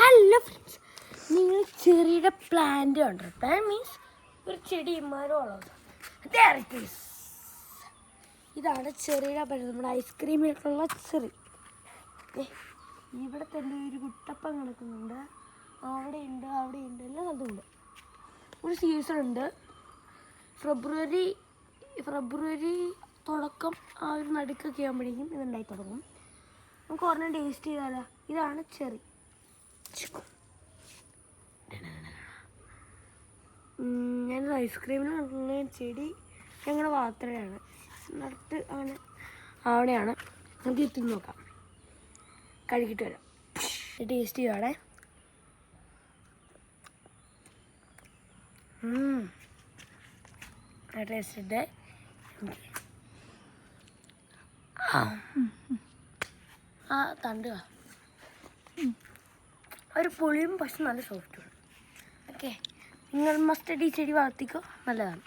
Hello friends, നിങ്ങൾ ചെറിയുടെ plant കണ്ടോ? Plant means ഒരു ചെടി മരമുള്ളത്. ഇതാണ് ചെറിയുടെ പ്ലാന്റ്, നമ്മുടെ ഐസ്ക്രീമിലുള്ള ചെറി. ഇവിടെ തന്നെ ഒരു കുട്ടപ്പം കിടക്കുന്നുണ്ട്, അവിടെ ഉണ്ട്, എല്ലാം അതുണ്ട്. ഒരു സീസൺ ഉണ്ട്, ഫെബ്രുവരി തുടക്കം ആ ഒരു നടുക്കൊക്കെ ആകുമ്പോഴേക്കും ഇതുണ്ടായി തുടങ്ങും. നമുക്ക് ഒരെണ്ണം ടേസ്റ്റ് ചെയ്താലോ? ഇതാണ് ചെറി. ഞാനൊരു ഐസ്ക്രീമിനുള്ള ചെടി ഞങ്ങളുടെ ഭാഗത്തുള്ളതാണ്, നട്ട് അങ്ങനെ അവിടെയാണ്. നമുക്ക് എത്തി നോക്കാം, കഴുകിയിട്ട് വരാം. ടേസ്റ്റ് ചെയ്യുവാണേ. ടേസ്റ്റ് ഉണ്ട്. ആ തണ്ട് ഒരു പുളിയും പക്ഷെ നല്ല സോഫ്റ്റുമാണ്. ഓക്കെ, നിങ്ങൾ മസ്റ്റർഡ് ഈ ചെടി വളർത്തിക്കോ, നല്ലതാണ്.